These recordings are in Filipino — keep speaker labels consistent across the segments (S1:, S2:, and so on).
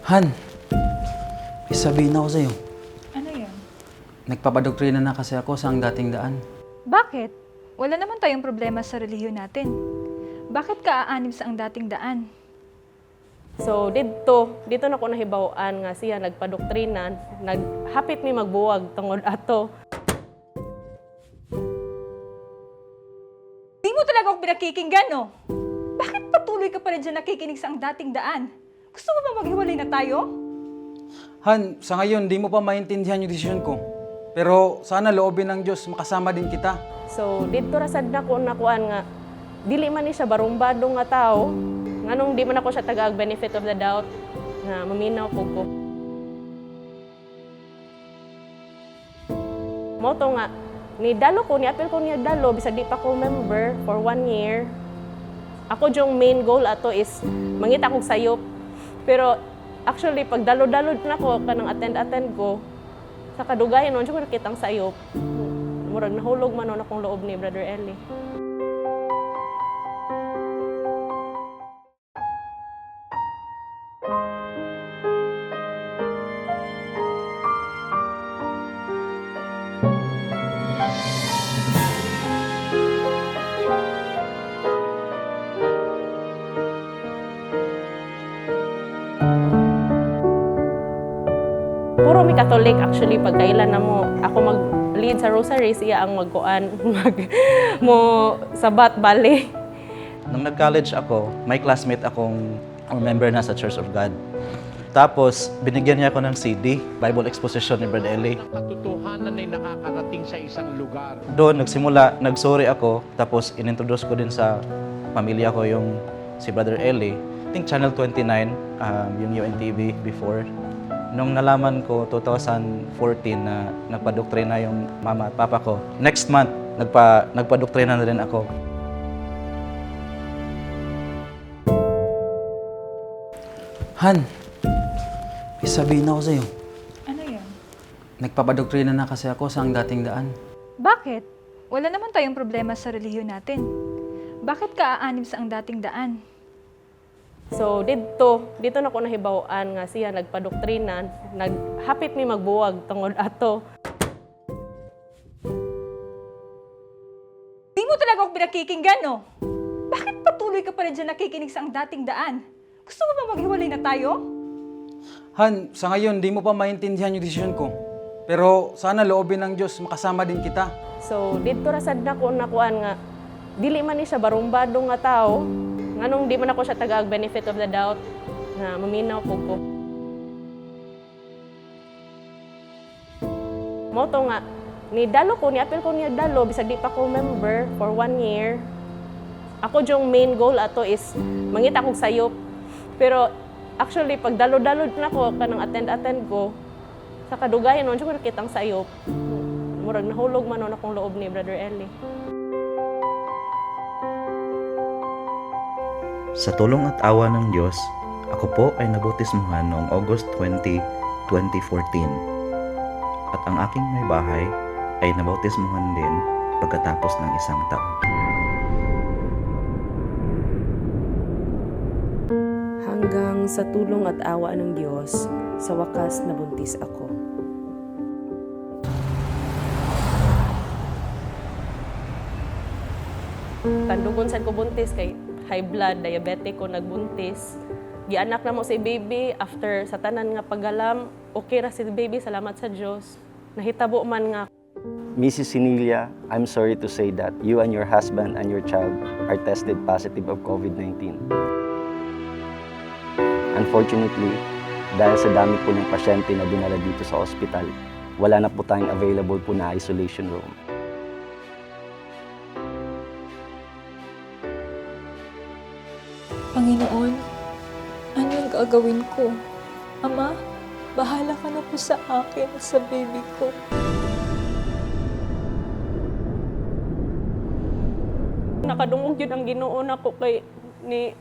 S1: Han, may sabihin ako sa'yo.
S2: Ano yun?
S1: Nagpapadoktrina na kasi ako sa ang dating daan.
S2: Bakit? Wala naman tayong problema sa relihiyon natin. Bakit ka aanib sa ang dating daan?
S3: So dito na ko nahibawaan nga siya nagpadoktrina, naghapit mi magbuwag tungod ato.
S2: Di mo talaga ako pinakikinggan, no? Bakit patuloy ka pa rin dyan nakikinig sa ang dating daan? Gusto mo ba maghiwalay na tayo?
S1: Han, sa ngayon, di mo pa maintindihan yung desisyon ko. Pero sana loobin ng Diyos, makasama din kita.
S3: So dito ra sad na ko nakuan nga dili man ni siya barumbado nga tao, nganong di man ako siya tagag benefit of the doubt nga maminaw pug ko. Moto nga ni dalo ko ni apel ko niya dalo bisag di pa ko member for 1 year. Ako yung main goal ato is mangita kog sayop. Pero actually pag dalo-dalo na ko kanang attend ko sa kadugayan nun ko kitang sayop. Murag nahulog man nun akong loob ni Brother Eli. Puro mi Catholic actually pagkailan na mo ako mag-lead sa rosary siya ang magkuan mo sabat bali.
S4: Nung nag-college ako, may classmate akong member na sa Church of God. Tapos, binigyan niya ako ng CD, Bible Exposition ni Brother Eli.
S5: Ang katotohanan ay nakakarating sa isang lugar.
S4: Doon, nagsorry ako, tapos inintroduce ko din sa pamilya ko yung si Brother Eli. I think Channel 29, yung UNTV before. Nung nalaman ko, 2014, na nagpadoktrina yung mama at papa ko. Next month, nagpadoktrina na rin ako.
S1: Han, may sabihin ako sa'yo.
S2: Ano yun?
S1: Nagpapadoktrina na kasi ako sa ang dating daan.
S2: Bakit? Wala naman tayong problema sa relihiyon natin. Bakit ka aanib sa ang dating daan?
S3: So dito na ko nahibawaan nga siya nagpadoktrina, naghapit mi magbuwag tungod ato.
S2: Di mo talaga ako pinakikinggan, no? Bakit patuloy ka pa rin dyan nakikinig sa ang dating daan? Gusto mo ba maghiwalay na tayo?
S1: Han, sa ngayon, di mo pa maintindihan yung desisyon ko. Pero sana loobin ng Diyos, makasama din kita.
S3: So dito ra sad na ko nakuan nga dili man ni siya barumbado nga tao, nganong di man ako siya tagag benefit of the doubt nga maminaw pug ko. Moto nga ni dalo ko ni apel ko niya dalo bisag di pa ko member for 1 year. Ako yung main goal ato is mangita kog sayop. Pero actually pag dalo-dalo na ko kanang attend ko sa kadugayan nun ko kitang sayop. Murag nahulog man nun akong loob ni Brother Eli.
S4: Sa tulong at awa ng Diyos, ako po ay nabautismuhan noong August 20, 2014. At ang aking may bahay ay nabautismuhan din pagkatapos ng 1 taon.
S3: Hanggang sa tulong at awa ng Diyos, sa wakas nabuntis ako. Tandugon sad ko buntis kay high blood, diabetic ko nagbuntis. Gianak na mo si baby after sa tanan nga pagalam, okay ra si baby, salamat sa Diyos. Nahitabo man nga.
S6: Mrs. Sinilia, I'm sorry to say that you and your husband and your child are tested positive of COVID-19. Unfortunately, dahil sa dami po ng pasyente na dinala dito sa ospital, wala na po tayong available po na isolation room.
S7: Panginoon, ano ang gagawin ko? Ama, bahala ka na po sa akin at sa baby ko.
S3: Nakadungog yun ang Ginoo nako kay ni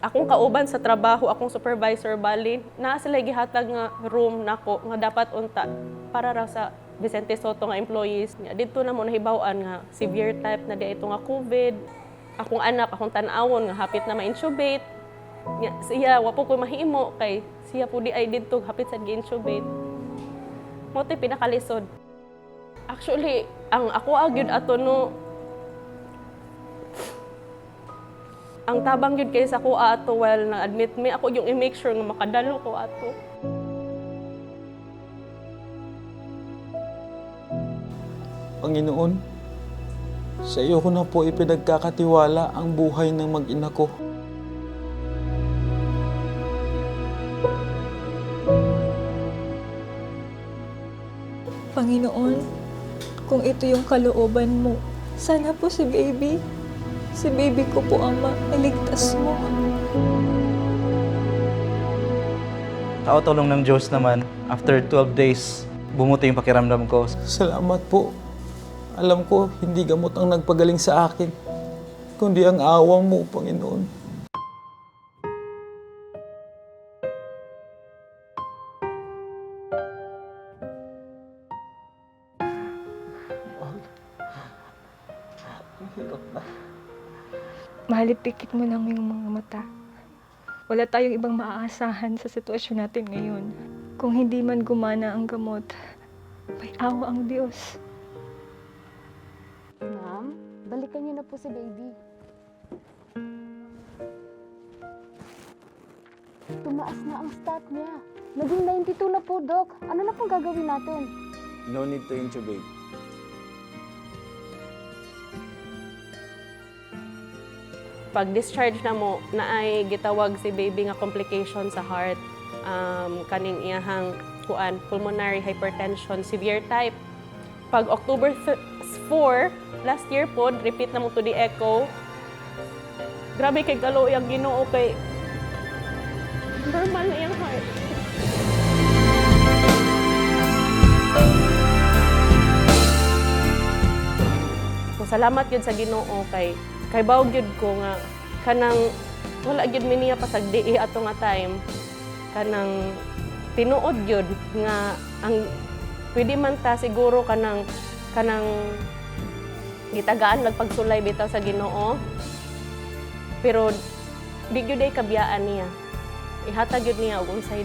S3: akong kauban sa trabaho, akong supervisor bali, naa sila gihatag nga room nako nga dapat unta para raw sa Vicente Soto nga employees niya. Dito na mo nahibaw-an nga severe type na di ito nga COVID. Akong anak, akong tan-awon nga hapit na ma-intubate. Siya, wapo ko mahimo kay siya po di ay dito hapit sa gi-intubate. Mo tay pinakalisod. Actually, ang ako agyud ato no ang tabang yun kay sa ko ato while na-admit me, ako yung i-make sure nga makadalo ko ato.
S8: Panginoon, sa iyo ko na po ipinagkakatiwala ang buhay ng mag-ina ko.
S7: Panginoon, kung ito yung kalooban mo, sana po si baby ko po, Ama, iligtas mo.
S4: Sa tulong ng Diyos naman, after 12 days, bumuti yung pakiramdam ko.
S8: Salamat po. Alam ko, hindi gamot ang nagpagaling sa akin, kundi ang awa mo, Panginoon.
S2: Mahalipikit mo lang yung mga mata. Wala tayong ibang maaasahan sa sitwasyon natin ngayon. Kung hindi man gumana ang gamot, may awa ang Diyos.
S9: Ma'am, balikan niyo na po si baby. Tumaas na ang stat niya. Naging 92 na po, Doc. Ano na pong gagawin natin?
S6: No need to intubate.
S3: Pag discharge na mo, na ay gitawag si baby nga complication sa heart. Kaning iyahang pulmonary hypertension, severe type. Pag October 4, last year po, repeat na mo to the echo. Grabe kay galo yung Ginoo kay normal na yung heart. So, salamat yun sa Ginoo kay bawog yun ko nga kanang wala gyud mi niya pasagdi ato nga time kanang tinuod yun nga ang pwede man ta siguro kanang gitagaan nagpagsulay bitaw sa Ginoo pero di gyud ay kabiyaan niya ihatag gyud niya og unsay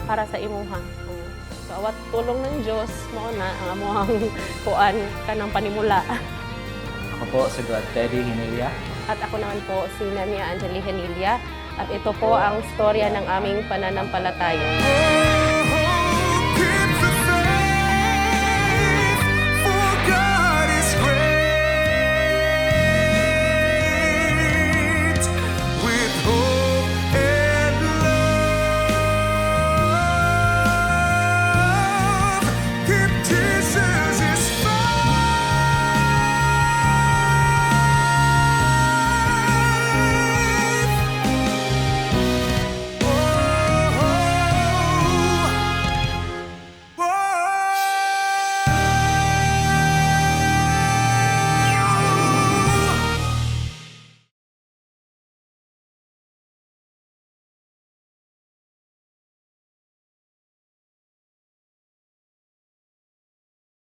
S3: para sa imuha so awat tulong ng Dios mao na ang amuhang kuan kanang panimula.
S4: Ako po si Brad Teddy Hinilia.
S3: At ako naman po si Nania Angeli Henilia. At ito po ang storya ng aming pananampalataya.